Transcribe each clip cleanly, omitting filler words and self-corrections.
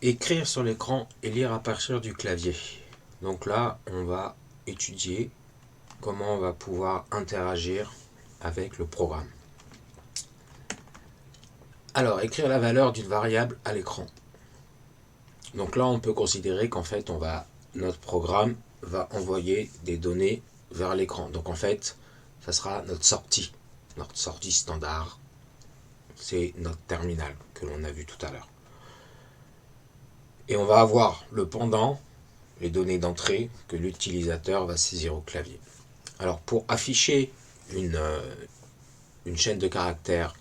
Écrire sur l'écran et lire à partir du clavier. Donc là, on va étudier comment on va pouvoir interagir avec le programme. Alors, écrire la valeur d'une variable à l'écran. Donc là, on peut considérer qu'en fait, notre programme va envoyer des données vers l'écran. Donc en fait, ça sera notre sortie standard. C'est notre terminal que l'on a vu tout à l'heure. Et on va avoir le pendant, les données d'entrée que l'utilisateur va saisir au clavier. Alors pour afficher une chaîne de caractères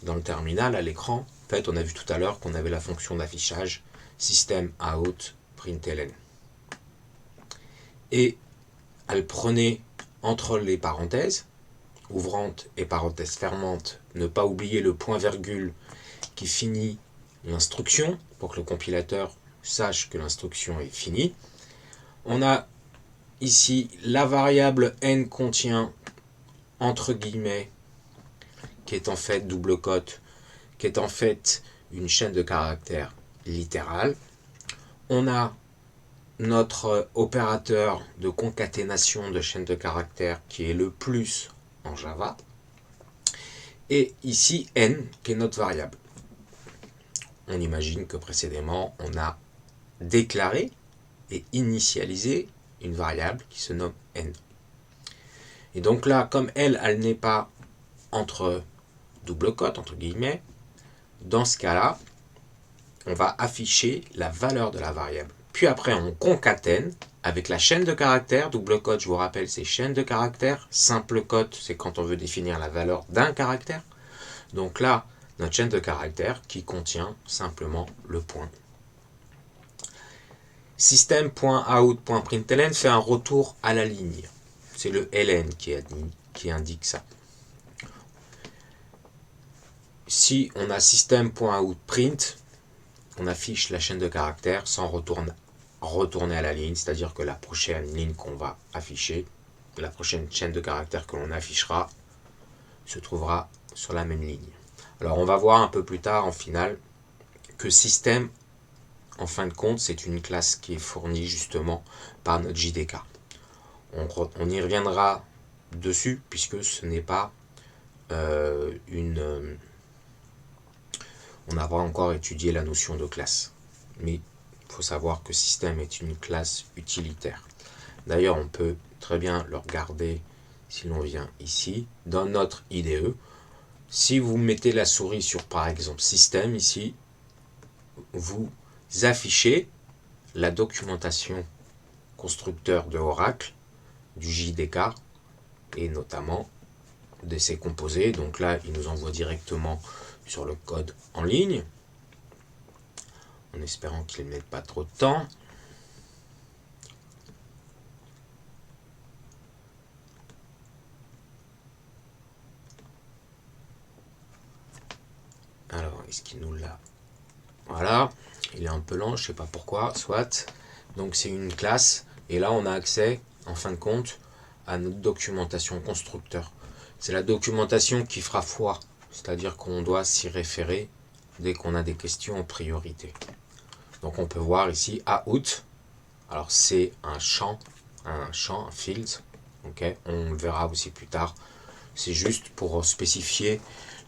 dans le terminal à l'écran, en fait on a vu tout à l'heure qu'on avait la fonction d'affichage system_out_println. Et elle prenait entre les parenthèses, ouvrantes et parenthèses fermantes, ne pas oublier le point-virgule qui finit l'instruction pour que le compilateur sache que l'instruction est finie. On a ici la variable n contient entre guillemets qui est en fait double cote, qui est en fait une chaîne de caractères littérale. On a notre opérateur de concaténation de chaînes de caractères qui est le plus en Java. Et ici n qui est notre variable. On imagine que précédemment on a déclaré et initialisé une variable qui se nomme n. Et donc là, comme elle n'est pas entre double cote, entre guillemets, dans ce cas-là, on va afficher la valeur de la variable. Puis après, on concatène avec la chaîne de caractères. Double cote, je vous rappelle, c'est chaîne de caractères. Simple cote, c'est quand on veut définir la valeur d'un caractère. Donc là, notre chaîne de caractères qui contient simplement le point. System.out.println fait un retour à la ligne. C'est le ln qui indique ça. Si on a system.out.print, on affiche la chaîne de caractères sans retourner à la ligne, c'est-à-dire que la prochaine ligne qu'on va afficher, la prochaine chaîne de caractères que l'on affichera, se trouvera sur la même ligne. Alors on va voir un peu plus tard en finale que system, en fin de compte, c'est une classe qui est fournie justement par notre JDK. On y reviendra dessus puisque ce n'est pas on n'a pas encore étudié la notion de classe. Mais il faut savoir que système est une classe utilitaire. D'ailleurs, on peut très bien le regarder si l'on vient ici, dans notre IDE. Si vous mettez la souris sur, par exemple, système, ici, vous affichez la documentation constructeur de Oracle, du JDK, et notamment de ses composés. Donc là, il nous envoie directement sur le code en ligne, en espérant qu'il ne mette pas trop de temps. Alors, est-ce qu'il nous l'a? Voilà, il est un peu lent, je ne sais pas pourquoi, soit. Donc c'est une classe, et là on a accès, en fin de compte, à notre documentation constructeur. C'est la documentation qui fera foi, c'est-à-dire qu'on doit s'y référer dès qu'on a des questions en priorité. Donc on peut voir ici out, alors c'est un champ, un field, okay. On le verra aussi plus tard. C'est juste pour spécifier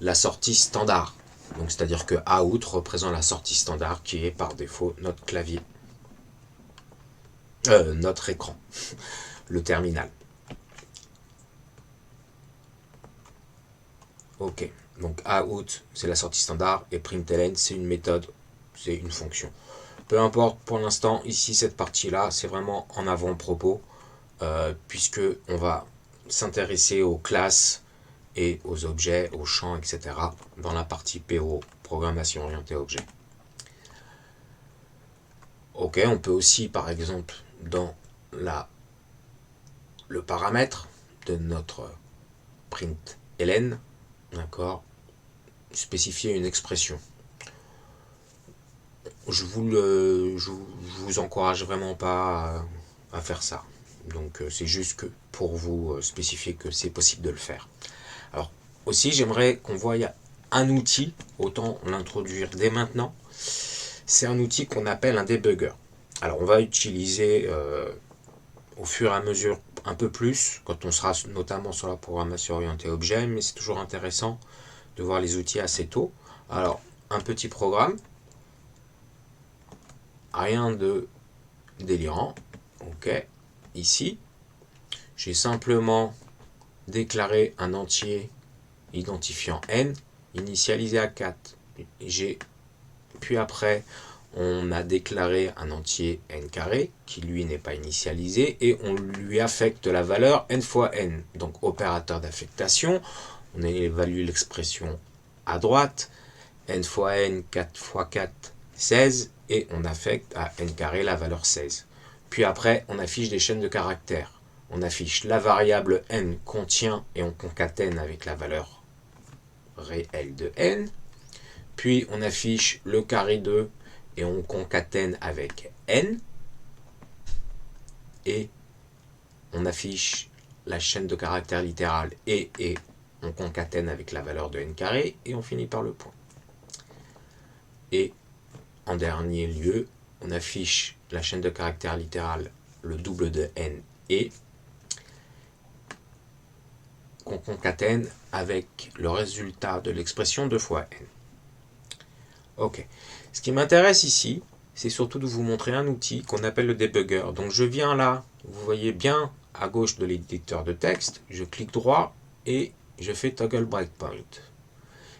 la sortie standard. Donc c'est-à-dire que out représente la sortie standard qui est par défaut notre clavier. Notre écran, le terminal. Ok, donc out c'est la sortie standard et println c'est une méthode, c'est une fonction. Peu importe pour l'instant, ici cette partie-là, c'est vraiment en avant-propos, puisque on va s'intéresser aux classes et aux objets, aux champs, etc. dans la partie PO, programmation orientée objet. Ok, on peut aussi, par exemple, dans le paramètre de notre println, d'accord, spécifier une expression. Je vous encourage vraiment pas à faire ça. Donc c'est juste que pour vous spécifier que c'est possible de le faire. Alors aussi j'aimerais qu'on voie un outil, autant l'introduire dès maintenant. c'est un outil qu'on appelle un debugger. Alors on va utiliser au fur et à mesure un peu plus quand on sera notamment sur la programmation orientée objet, mais c'est toujours intéressant de voir les outils assez tôt. Alors un petit programme, rien de délirant. Ok, ici j'ai simplement déclaré un entier identifiant n initialisé à 4. Puis après on a déclaré un entier n carré qui lui n'est pas initialisé et on lui affecte la valeur n fois n. Donc opérateur d'affectation, on évalue l'expression à droite, n fois n, 4 fois 4, 16, et on affecte à n carré la valeur 16. Puis après on affiche des chaînes de caractères. On affiche la variable n contient et on concatène avec la valeur réelle de n. Puis on affiche le carré 2 et on concatène avec n. Et on affiche la chaîne de caractères littérale et on concatène avec la valeur de n carré et on finit par le point. Et en dernier lieu, on affiche la chaîne de caractères littérale, le double de n et qu'on concatène avec le résultat de l'expression 2 fois n. Ok. Ce qui m'intéresse ici, c'est surtout de vous montrer un outil qu'on appelle le debugger. Donc je viens là, vous voyez bien à gauche de l'éditeur de texte, je clique droit et je fais toggle breakpoint.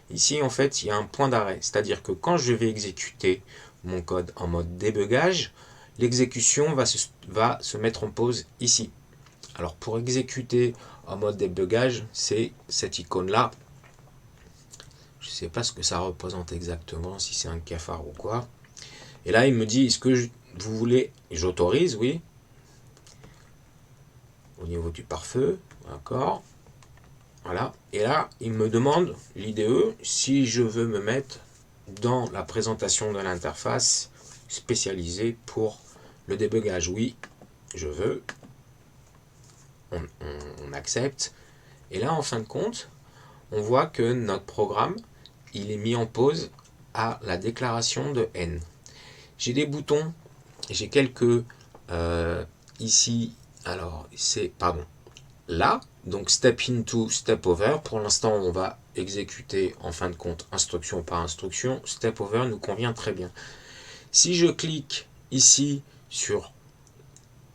Ici en fait il y a un point d'arrêt, c'est-à-dire que quand je vais exécuter mon code en mode débugage, l'exécution va se mettre en pause ici. Alors pour exécuter en mode débugage, c'est cette icône là. Je ne sais pas ce que ça représente exactement, si c'est un cafard ou quoi. Et là, il me dit, est-ce que vous voulez... J'autorise, oui. Au niveau du pare-feu, d'accord. Voilà. Et là, il me demande, l'IDE, si je veux me mettre dans la présentation de l'interface spécialisée pour le débugage. Oui, je veux. On accepte. Et là, en fin de compte, on voit que notre programme, il est mis en pause à la déclaration de n. J'ai des boutons, j'ai quelques ici, alors c'est, pardon, là, donc step into, step over. Pour l'instant, on va exécuter en fin de compte instruction par instruction. Step over nous convient très bien. Si je clique ici sur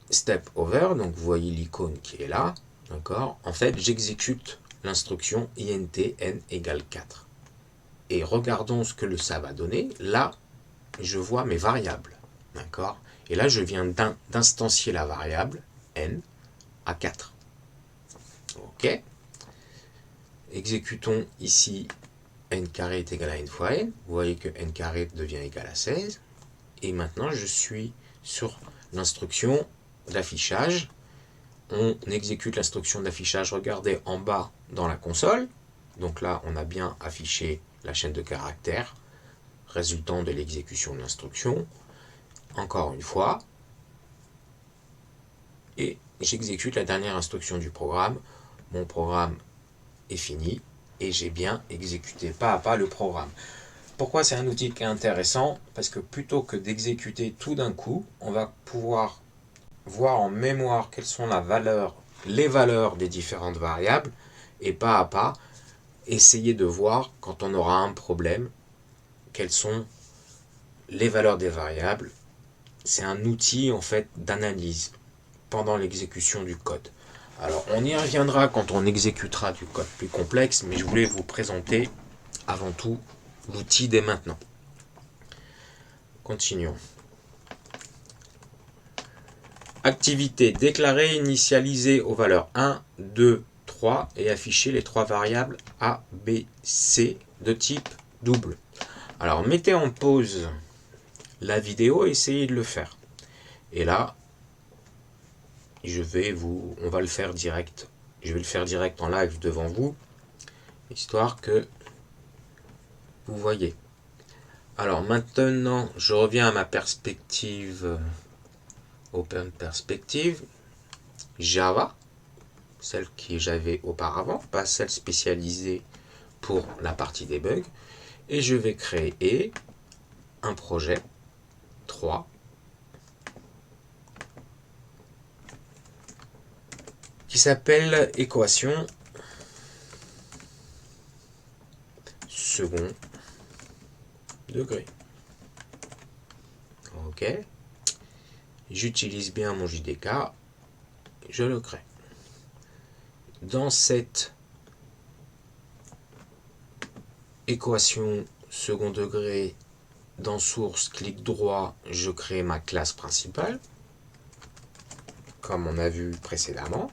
step over, donc vous voyez l'icône qui est là, d'accord, en fait j'exécute l'instruction int n égale 4. Et regardons ce que ça va donner. Là, je vois mes variables. D'accord. Et là, je viens d'instancier la variable n à 4. OK. Exécutons ici n carré est égal à n fois n. Vous voyez que n carré devient égal à 16. Et maintenant, je suis sur l'instruction d'affichage. On exécute l'instruction d'affichage. Regardez en bas dans la console. Donc là, on a bien affiché la chaîne de caractères résultant de l'exécution de l'instruction. Encore une fois. Et j'exécute la dernière instruction du programme. Mon programme est fini et j'ai bien exécuté pas à pas le programme. Pourquoi c'est un outil qui est intéressant? Parce que plutôt que d'exécuter tout d'un coup, on va pouvoir voir en mémoire quelles sont les valeurs des différentes variables et pas à pas essayer de voir quand on aura un problème quelles sont les valeurs des variables. C'est un outil en fait d'analyse pendant l'exécution du code. Alors on y reviendra quand on exécutera du code plus complexe, mais je voulais vous présenter avant tout l'outil dès maintenant. Continuons. Activité déclarer, initialiser aux valeurs 1, 2, 3 et afficher les trois variables A, B, C de type double. Alors mettez en pause la vidéo et essayez de le faire. Et là, on va le faire direct. Je vais le faire direct en live devant vous, histoire que vous voyez. Alors maintenant, je reviens à ma perspective Open Perspective Java, celle que j'avais auparavant, pas celle spécialisée pour la partie debug, et je vais créer un projet 3 qui s'appelle équation second degré. Ok. J'utilise bien mon JDK, je le crée. Dans cette équation second degré, dans source, clic droit, je crée ma classe principale, comme on a vu précédemment,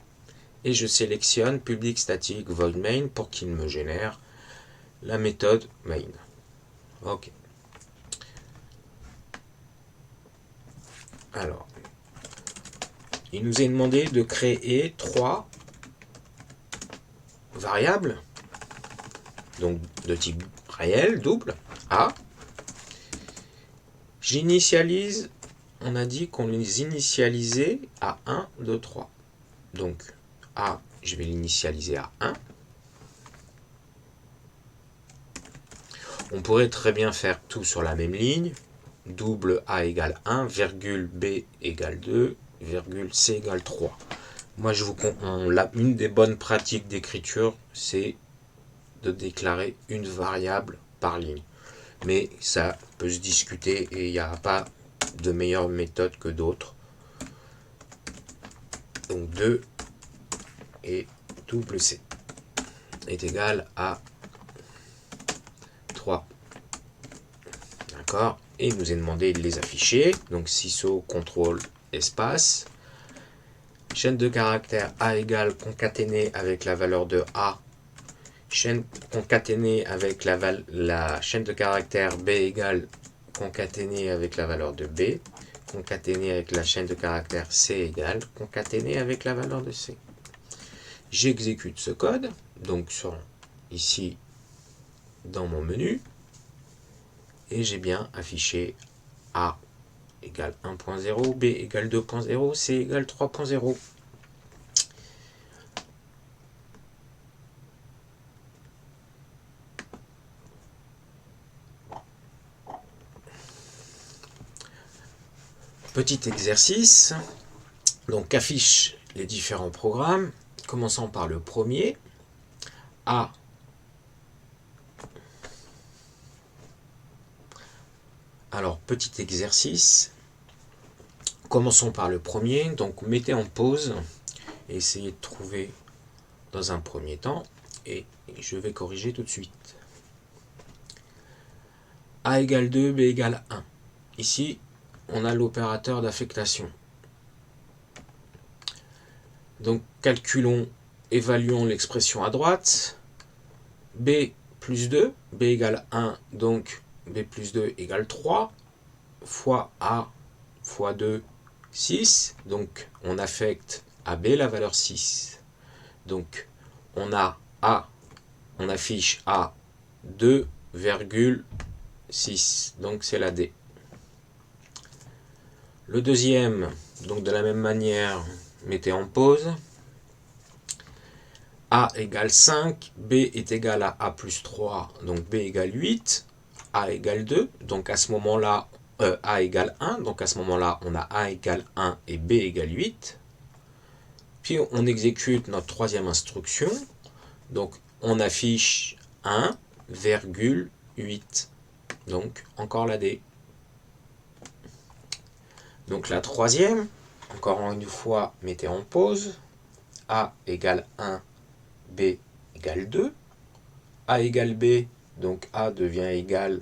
et je sélectionne public static void main pour qu'il me génère la méthode main. Ok. Alors, il nous est demandé de créer 3 variables, donc de type réel, double, A. J'initialise, on a dit qu'on les initialisait à 1, 2, 3. Donc, A, je vais l'initialiser à 1. On pourrait très bien faire tout sur la même ligne. Double A égale 1, virgule B égale 2, virgule C égale 3. Moi, une des bonnes pratiques d'écriture, c'est de déclarer une variable par ligne. Mais ça peut se discuter et il n'y a pas de meilleure méthode que d'autres. Donc 2 et double C est égal à 3. D'accord? Et il nous est demandé de les afficher. Donc ciseaux, contrôle, espace. Chaîne de caractères A égale concaténée avec la valeur de A. Chaîne concaténée avec la chaîne de caractères B égale concaténée avec la valeur de B. Concaténée avec la chaîne de caractères C égale concaténée avec la valeur de C. J'exécute ce code. Donc ici dans mon menu. Et j'ai bien affiché A égale 1.0, B égale 2.0, C égale 3.0. Petit exercice, donc affiche les différents programmes, commençant par le premier, A. Alors, petit exercice, commençons par le premier, donc mettez en pause, et essayez de trouver dans un premier temps, et je vais corriger tout de suite. A égale 2, B égale 1. Ici, on a l'opérateur d'affectation. Donc évaluons l'expression à droite. B plus 2, B égale 1, donc B plus 2 égale 3, fois A fois 2, 6. Donc on affecte à B la valeur 6. Donc on affiche A 2,6. Donc c'est la D. Le deuxième, donc de la même manière, mettez en pause. A égale 5, B est égal à A plus 3, donc B égale 8, A égale 2, donc à ce moment-là, A égale 1, donc à ce moment-là, on a A égale 1 et B égale 8. Puis on exécute notre troisième instruction, donc on affiche 1,8, donc encore la D. Donc la troisième, encore une fois, mettez en pause, A égale 1, B égale 2, A égale B, donc A devient égal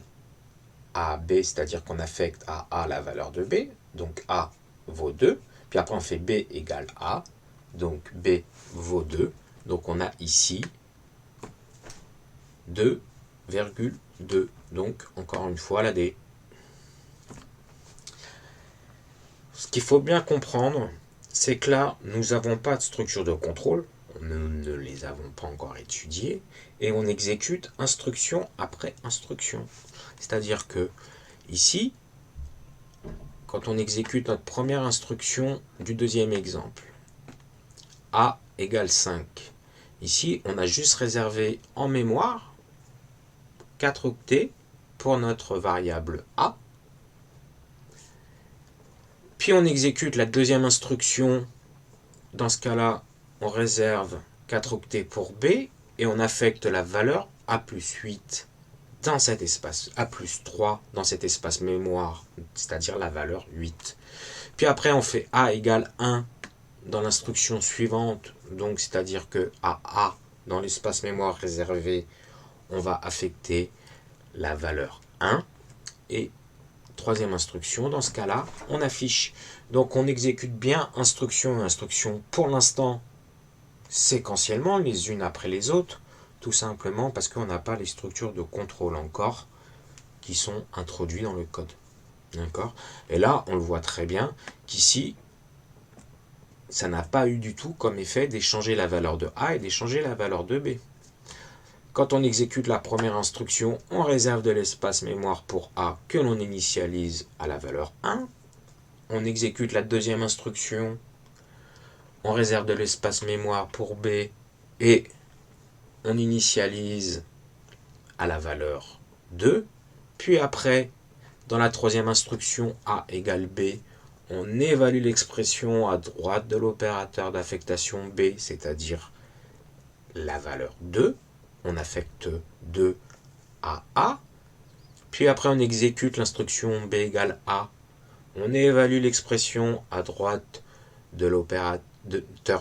à B, c'est-à-dire qu'on affecte à A la valeur de B, donc A vaut 2, puis après on fait B égale A, donc B vaut 2, donc on a ici 2,2, donc encore une fois la D. Ce qu'il faut bien comprendre, c'est que là, nous n'avons pas de structure de contrôle, nous ne les avons pas encore étudiées, et on exécute instruction après instruction. C'est-à-dire que ici, quand on exécute notre première instruction du deuxième exemple, A égale 5. Ici, on a juste réservé en mémoire 4 octets pour notre variable A. Puis on exécute la deuxième instruction. Dans ce cas-là, on réserve 4 octets pour B et on affecte la valeur A plus 8 dans cet espace, A plus 3 dans cet espace mémoire, c'est-à-dire la valeur 8. Puis après, on fait A égale 1 dans l'instruction suivante, donc c'est-à-dire que à A, dans l'espace mémoire réservé, on va affecter la valeur 1. Et troisième instruction, dans ce cas-là, on affiche. Donc on exécute bien instruction et instruction pour l'instant séquentiellement, les unes après les autres, tout simplement parce qu'on n'a pas les structures de contrôle encore qui sont introduites dans le code. D'accord ? Et là, on le voit très bien qu'ici, ça n'a pas eu du tout comme effet d'échanger la valeur de A et d'échanger la valeur de B. Quand on exécute la première instruction, on réserve de l'espace mémoire pour A que l'on initialise à la valeur 1. On exécute la deuxième instruction, on réserve de l'espace mémoire pour B et on initialise à la valeur 2. Puis après, dans la troisième instruction A égale B, on évalue l'expression à droite de l'opérateur d'affectation B, c'est-à-dire la valeur 2. On affecte 2 à A. Puis après, on exécute l'instruction B égale A. On évalue l'expression à droite de l'opérateur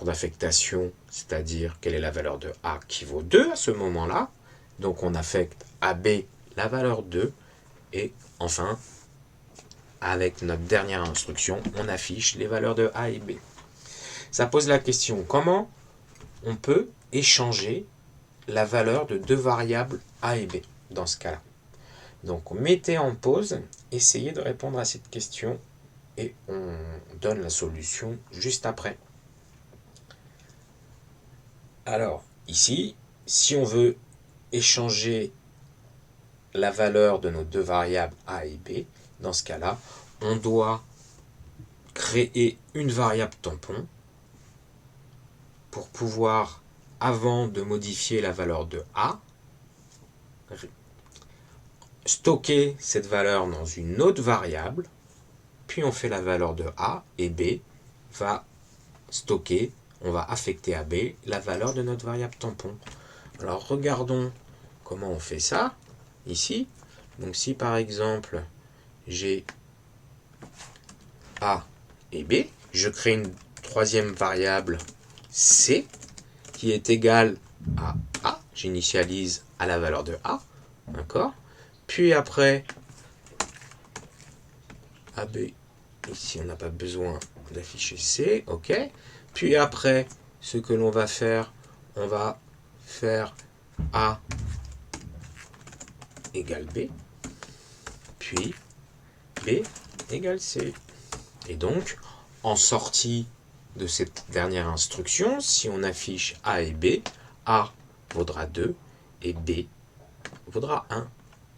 d'affectation, c'est-à-dire quelle est la valeur de A qui vaut 2 à ce moment-là. Donc on affecte à B la valeur 2. Et enfin, avec notre dernière instruction, on affiche les valeurs de A et B. Ça pose la question, comment on peut échanger la valeur de deux variables A et B dans ce cas-là? Donc mettez en pause, essayez de répondre à cette question et on donne la solution juste après. Alors, ici, si on veut échanger la valeur de nos deux variables A et B, dans ce cas-là, on doit créer une variable tampon pour pouvoir, avant de modifier la valeur de A, stocker cette valeur dans une autre variable, puis on fait la valeur de A et B va stocker, on va affecter à B la valeur de notre variable tampon. Alors regardons comment on fait ça ici. Donc si par exemple j'ai A et B, je crée une troisième variable C qui est égale à A, j'initialise à la valeur de A, d'accord? Puis après, AB, ici on n'a pas besoin d'afficher C, ok? Puis après, ce que l'on va faire, on va faire A égale B, puis B égale C. Et donc, en sortie de cette dernière instruction, si on affiche A et B, A vaudra 2 et B vaudra 1.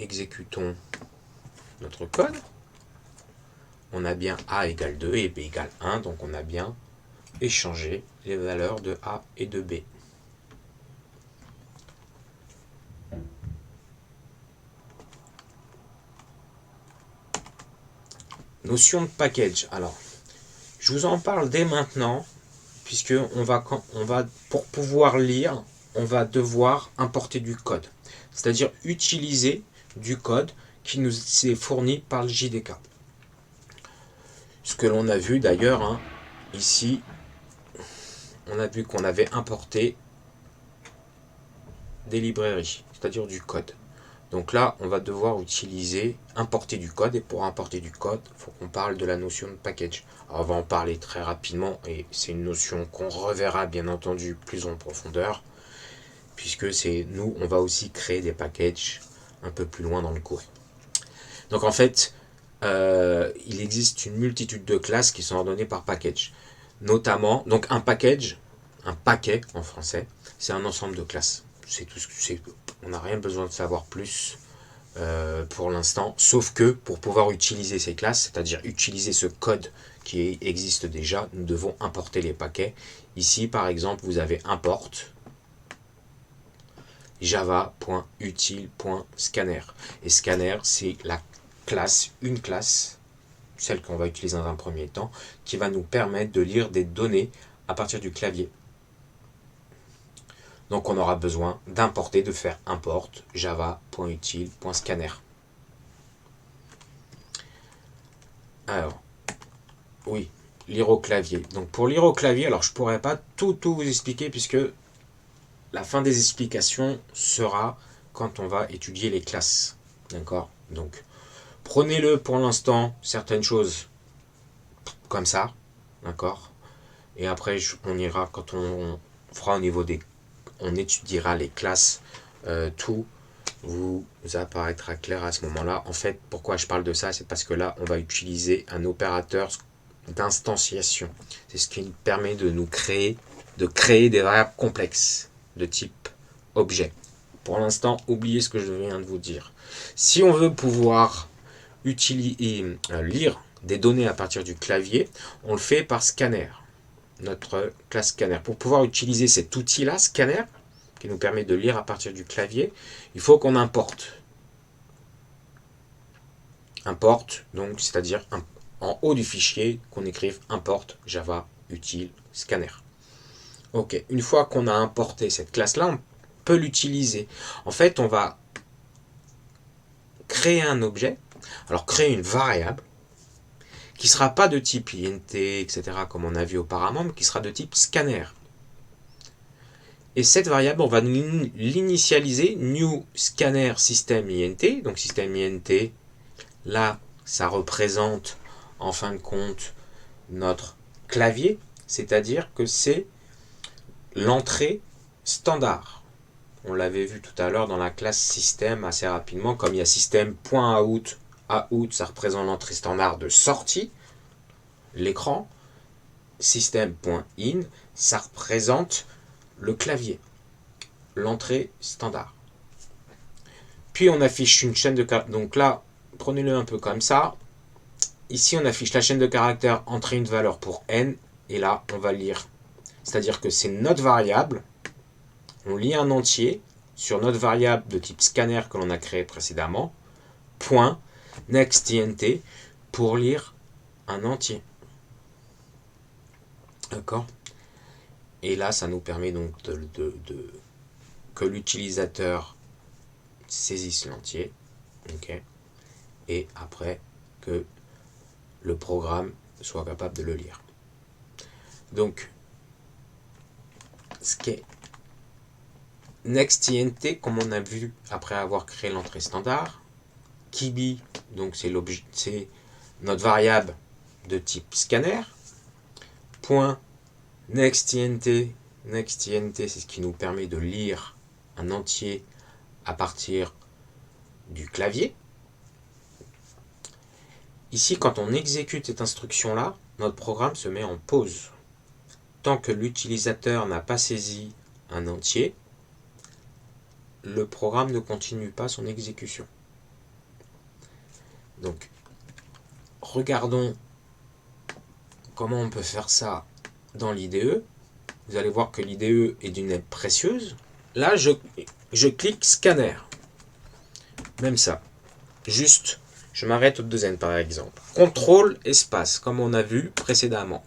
Exécutons notre code. On a bien A égale 2 et B égale 1, donc on a bien échangé les valeurs de A et de B. Notion de package. Alors, je vous en parle dès maintenant, puisque on va, pour pouvoir lire, on va devoir importer du code. C'est-à-dire utiliser du code qui nous est fourni par le JDK. Ce que l'on a vu d'ailleurs, ici, on a vu qu'on avait importé des librairies, c'est-à-dire du code. Donc là, on va devoir importer du code, et pour importer du code, il faut qu'on parle de la notion de package. Alors on va en parler très rapidement, et c'est une notion qu'on reverra bien entendu plus en profondeur, puisque on va aussi créer des packages un peu plus loin dans le cours. Donc en fait, il existe une multitude de classes qui sont ordonnées par package. Notamment, donc un package, un paquet en français, c'est un ensemble de classes. C'est tout ce que c'est. On n'a rien besoin de savoir plus pour l'instant, sauf que pour pouvoir utiliser ces classes, c'est-à-dire utiliser ce code qui existe déjà, nous devons importer les paquets. Ici, par exemple, vous avez import java.util.scanner. Et scanner, c'est la classe, une classe celle qu'on va utiliser dans un premier temps, qui va nous permettre de lire des données à partir du clavier. Donc on aura besoin d'importer, de faire import java.util.scanner. Alors, oui, lire au clavier. Donc pour lire au clavier, alors je pourrais pas tout vous expliquer puisque la fin des explications sera quand on va étudier les classes. D'accord? Donc prenez-le pour l'instant, certaines choses comme ça. D'accord? Et après on ira quand on fera au niveau des... On étudiera les classes, tout vous apparaîtra clair à ce moment-là. En fait, pourquoi je parle de ça, c'est parce que là, on va utiliser un opérateur d'instanciation. C'est ce qui nous permet de créer des variables complexes de type objet. Pour l'instant, oubliez ce que je viens de vous dire. Si on veut pouvoir lire des données à partir du clavier, on le fait par scanner, notre classe scanner. Pour pouvoir utiliser cet outil-là, scanner, qui nous permet de lire à partir du clavier, il faut qu'on importe. Importe, donc, c'est-à-dire en haut du fichier, qu'on écrive import java util scanner. Ok, une fois qu'on a importé cette classe-là, on peut l'utiliser. En fait, on va créer un objet, alors créer une variable, qui ne sera pas de type int, etc., comme on a vu auparavant, mais qui sera de type scanner. Et cette variable, on va l'initialiser new scanner system int. Donc system int, là, ça représente en fin de compte notre clavier, c'est-à-dire que c'est l'entrée standard. On l'avait vu tout à l'heure dans la classe système assez rapidement, comme il y a système.out, out ça représente l'entrée standard de sortie, l'écran, système.in ça représente le clavier, l'entrée standard. Puis on affiche une chaîne de caractères. Donc là, prenez-le un peu comme ça. Ici, on affiche la chaîne de caractères, entrer une valeur pour n, et là, on va lire. C'est-à-dire que c'est notre variable. On lit un entier sur notre variable de type scanner que l'on a créé précédemment. Point nextInt pour lire un entier. D'accord? Et là, ça nous permet donc que l'utilisateur saisisse l'entier. Okay. Et après que le programme soit capable de le lire. Donc, ce qui est nextInt, comme on a vu après avoir créé l'entrée standard, Kibi, donc c'est notre variable de type scanner, point nextInt, c'est ce qui nous permet de lire un entier à partir du clavier. Ici, quand on exécute cette instruction-là, notre programme se met en pause. Tant que l'utilisateur n'a pas saisi un entier, le programme ne continue pas son exécution. Donc, regardons comment on peut faire ça dans l'IDE. Vous allez voir que l'IDE est d'une aide précieuse. Là, je clique scanner. Même ça. Juste, je m'arrête au deuxième par exemple. Contrôle espace, comme on a vu précédemment.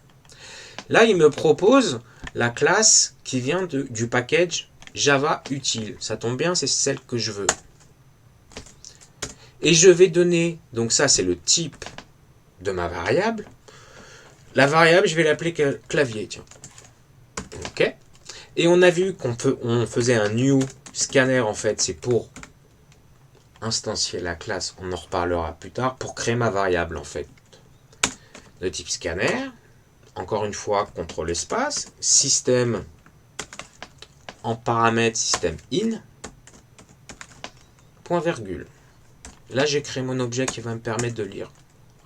Là, il me propose la classe qui vient du package Java Util. Ça tombe bien, c'est celle que je veux. Et je vais donner, donc ça c'est le type de ma variable. La variable, je vais l'appeler clavier. Tiens. Ok. Et on a vu on faisait un new scanner, en fait, c'est pour instancier la classe, on en reparlera plus tard, pour créer ma variable, en fait, de type scanner. Encore une fois, contrôle espace, système en paramètre, système in, point virgule. Là, j'ai créé mon objet qui va me permettre de lire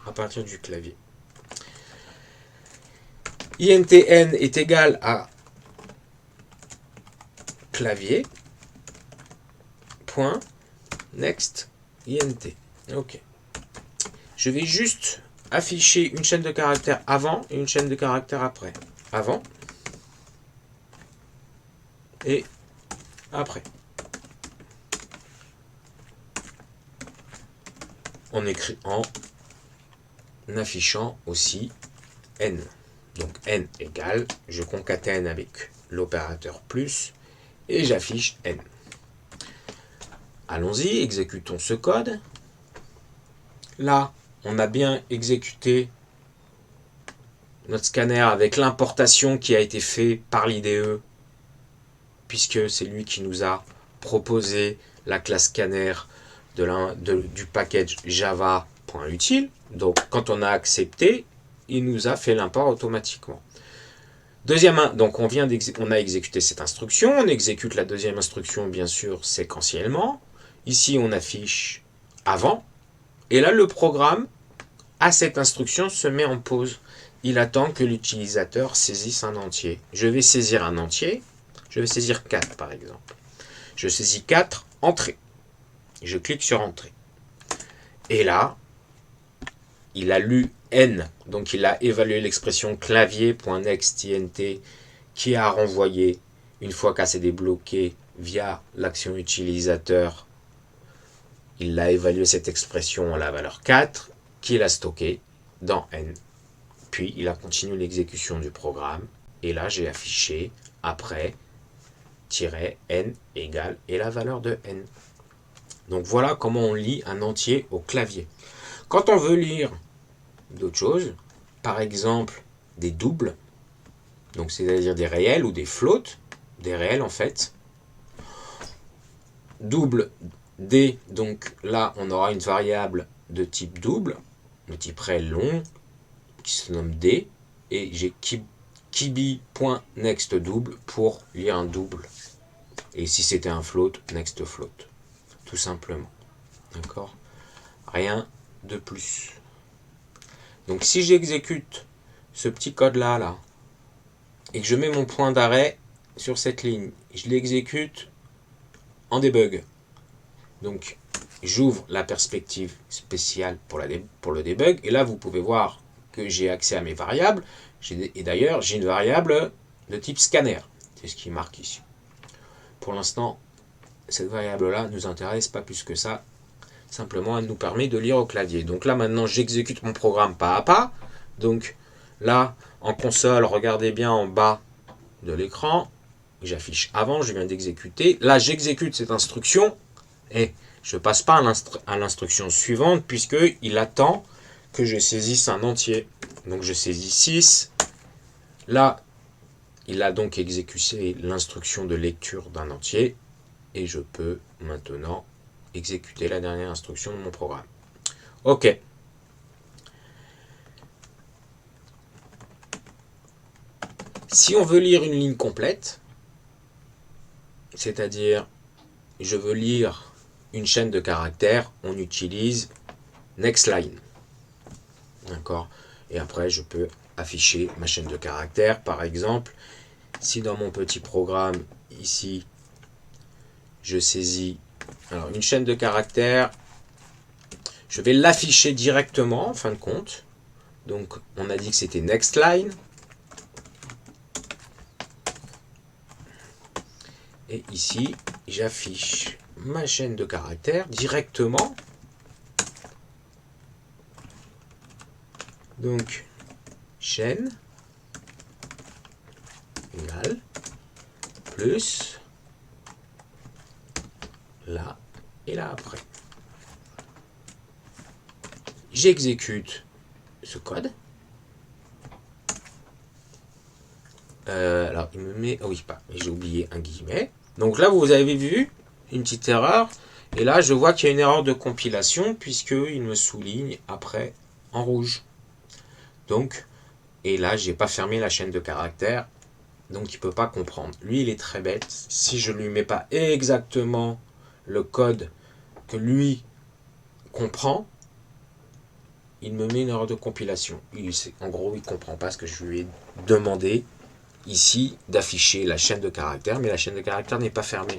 à partir du clavier. INTN est égal à clavier, point, next, INT. Ok. Je vais juste afficher une chaîne de caractères avant et une chaîne de caractères après. Avant et après. On écrit en affichant aussi n. Donc n égale, je concatène avec l'opérateur plus et j'affiche n. Allons-y, exécutons ce code. Là, on a bien exécuté notre scanner avec l'importation qui a été faite par l'IDE, puisque c'est lui qui nous a proposé la classe scanner du package java.util. Donc quand on a accepté, il nous a fait l'import automatiquement. Donc on a exécuté cette instruction, on exécute la deuxième instruction bien sûr séquentiellement. Ici on affiche avant, et là le programme à cette instruction se met en pause. Il attend que l'utilisateur saisisse un entier. Je vais saisir un entier, je vais saisir 4 par exemple. Je saisis 4, entrée. Je clique sur entrée. Et là, il a lu n, donc il a évalué l'expression clavier.nextInt qui a renvoyé, une fois qu'elle s'est débloquée via l'action utilisateur, il a évalué cette expression à la valeur 4, qu'il a stockée dans n. Puis il a continué l'exécution du programme, et là j'ai affiché après -n égale et la valeur de n. Donc voilà comment on lit un entier au clavier. Quand on veut lire d'autres choses, par exemple des doubles, donc c'est-à-dire des réels ou des floats, des réels en fait. Double D, donc là on aura une variable de type double, de type réel long, qui se nomme D, et j'ai kibi.nextDouble pour lire un double. Et si c'était un float, next float, tout simplement. D'accord? Rien de plus. Donc si j'exécute ce petit code-là, là, et que je mets mon point d'arrêt sur cette ligne, je l'exécute en debug. Donc j'ouvre la perspective spéciale pour le debug, et là vous pouvez voir que j'ai accès à mes variables, et d'ailleurs j'ai une variable de type scanner, c'est ce qui marque ici. Pour l'instant, cette variable-là ne nous intéresse pas plus que ça, simplement elle nous permet de lire au clavier. Donc là maintenant j'exécute mon programme pas à pas. Donc là en console, regardez bien en bas de l'écran, j'affiche avant, je viens d'exécuter. Là j'exécute cette instruction et je passe pas à l'instruction suivante puisqu'il attend que je saisisse un entier. Donc je saisis 6. Là il a donc exécuté l'instruction de lecture d'un entier et je peux maintenant exécuter la dernière instruction de mon programme. Ok. Si on veut lire une ligne complète, c'est-à-dire je veux lire une chaîne de caractères, on utilise nextLine. D'accord? Et après, je peux afficher ma chaîne de caractères. Par exemple, si dans mon petit programme, ici, je saisis une chaîne de caractères, je vais l'afficher directement en fin de compte. Donc, on a dit que c'était nextLine. Et ici, j'affiche ma chaîne de caractères directement. Donc, chaîne égale plus là et là après. J'exécute ce code. Alors, il me met... Oh oui, pas. J'ai oublié un guillemet. Donc là, vous avez vu une petite erreur. Et là, je vois qu'il y a une erreur de compilation puisqu'il me souligne après en rouge. Donc, et là, j'ai pas fermé la chaîne de caractères. Donc, il peut pas comprendre. Lui, il est très bête. Si je lui mets pas exactement le code que lui comprend, il me met une erreur de compilation. En gros, il comprend pas ce que je lui ai demandé ici d'afficher la chaîne de caractères, mais la chaîne de caractères n'est pas fermée.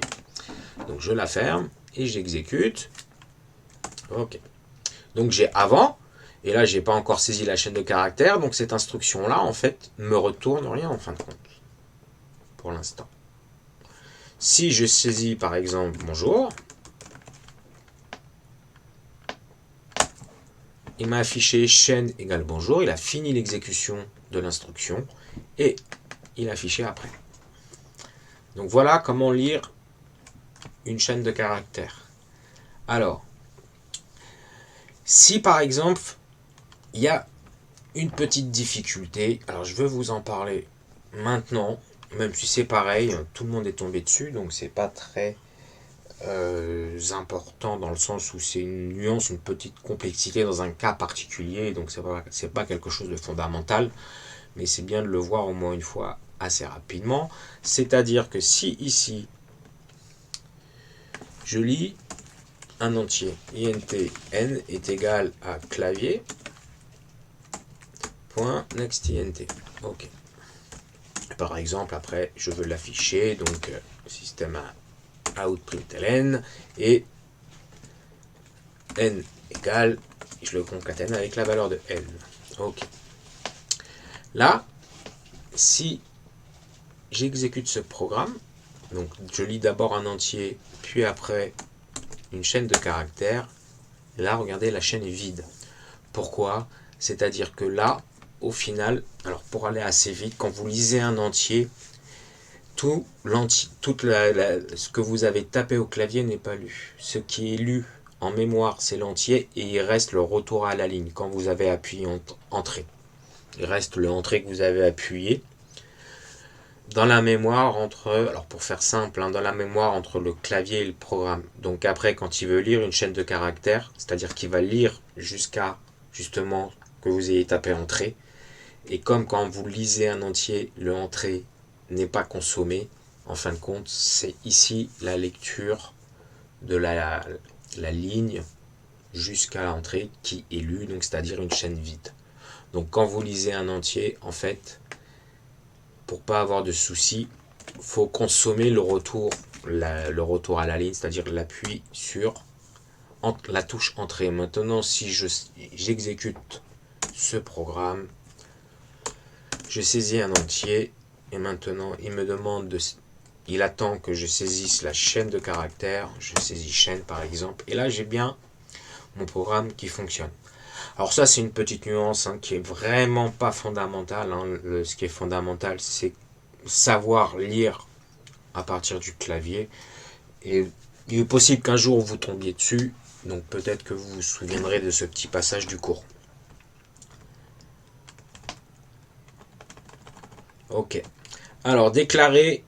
Donc je la ferme et j'exécute. Ok. Donc j'ai avant, et là j'ai pas encore saisi la chaîne de caractères, donc cette instruction là en fait me retourne rien en fin de compte. Pour l'instant. Si je saisis par exemple bonjour, il m'a affiché chaîne égale bonjour, il a fini l'exécution de l'instruction et il a affiché après. Donc voilà comment lire une chaîne de caractères. Alors, si par exemple, il y a une petite difficulté, alors je veux vous en parler maintenant, même si c'est pareil, tout le monde est tombé dessus, donc c'est pas très important dans le sens où c'est une nuance, une petite complexité dans un cas particulier, donc c'est pas quelque chose de fondamental, mais c'est bien de le voir au moins une fois assez rapidement. C'est-à-dire que si ici je lis un entier, int n est égal à clavier point next int, ok. Par exemple, après je veux l'afficher, donc système out.println et n égale, je le concatène avec la valeur de n. Ok. Là, si j'exécute ce programme, donc je lis d'abord un entier, puis après une chaîne de caractères, là, regardez, la chaîne est vide. Pourquoi? C'est-à-dire que là, au final, alors pour aller assez vite, quand vous lisez un entier, ce que vous avez tapé au clavier n'est pas lu. Ce qui est lu en mémoire, c'est l'entier et il reste le retour à la ligne quand vous avez appuyé entrée. Il reste le entrée que vous avez appuyé dans la mémoire alors pour faire simple, dans la mémoire entre le clavier et le programme. Donc après, quand il veut lire une chaîne de caractères, c'est-à-dire qu'il va lire jusqu'à justement que vous ayez tapé entrée, et comme quand vous lisez un entier, le entrée n'est pas consommé, en fin de compte, c'est ici la lecture de la ligne jusqu'à l'entrée qui est lue, donc c'est-à-dire une chaîne vide. Donc quand vous lisez un entier, en fait, pour pas avoir de soucis, faut consommer le retour à la ligne, c'est-à-dire l'appui sur la touche entrée. Maintenant, si j'exécute ce programme, je saisis un entier et maintenant il me demande il attend que je saisisse la chaîne de caractères. Je saisis chaîne par exemple, et là j'ai bien mon programme qui fonctionne. Alors ça, c'est une petite nuance qui est vraiment pas fondamentale. Ce qui est fondamental, c'est savoir lire à partir du clavier. Et il est possible qu'un jour vous tombiez dessus, donc peut-être que vous vous souviendrez de ce petit passage du cours. Ok. Alors, déclarer,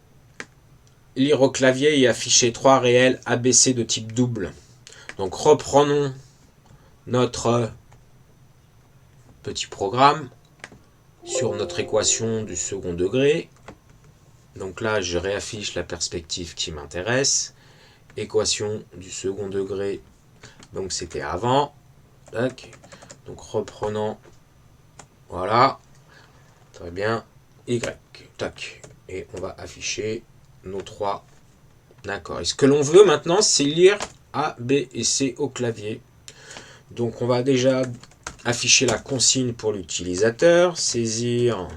lire au clavier et afficher 3 réels ABC de type double. Donc, reprenons notre petit programme sur notre équation du second degré. Donc là, je réaffiche la perspective qui m'intéresse. Équation du second degré, donc c'était avant. Tac. Donc reprenons, voilà, très bien, Y, tac. Et on va afficher nos 3. D'accord. Et ce que l'on veut maintenant, c'est lire A, B et C au clavier. Donc on va déjà afficher la consigne pour l'utilisateur, saisir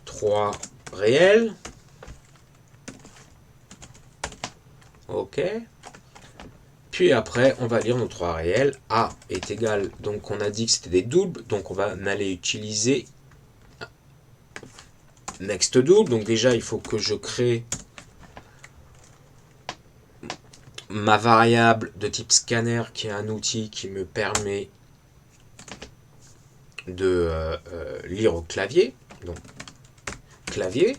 3 réels. Ok. Puis après, on va lire nos 3 réels. A est égal, donc on a dit que c'était des doubles, donc on va aller utiliser next double. Donc déjà, il faut que je crée ma variable de type scanner, qui est un outil qui me permet de lire au clavier. Donc clavier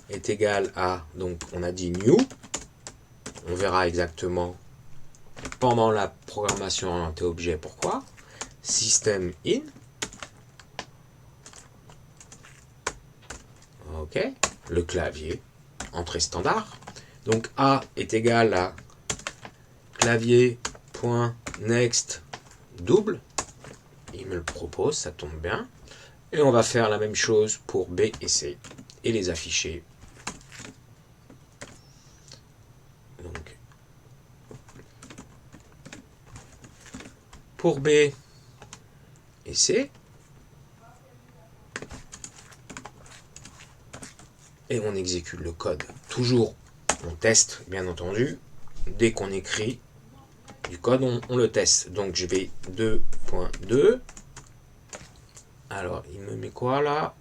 est égal à, donc on a dit new. On verra exactement pendant la programmation orientée objet pourquoi. System in. Ok. Le clavier, entrée standard. Donc A est égal à clavier.next double. Il me le propose, ça tombe bien. Et on va faire la même chose pour B et C et les afficher. Donc, pour B et C, et on exécute le code. Toujours, on teste, bien entendu. Dès qu'on écrit, du code, on le teste. Donc je vais 2.2. Alors, il me met quoi là?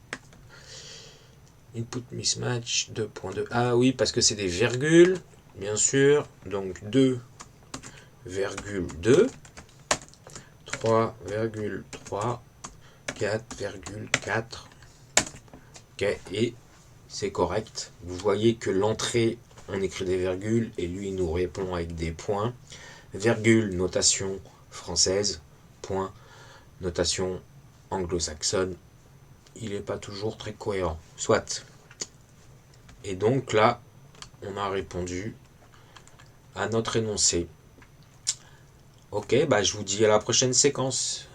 Input mismatch 2.2. Ah oui, parce que c'est des virgules, bien sûr. Donc 2,2, 3,3, 4,4. Ok, et c'est correct. Vous voyez que l'entrée, on écrit des virgules et lui, il nous répond avec des points. Virgule, notation française. Point, notation anglo-saxonne. Il n'est pas toujours très cohérent. Soit. Et donc là, on a répondu à notre énoncé. Ok, bah je vous dis à la prochaine séquence.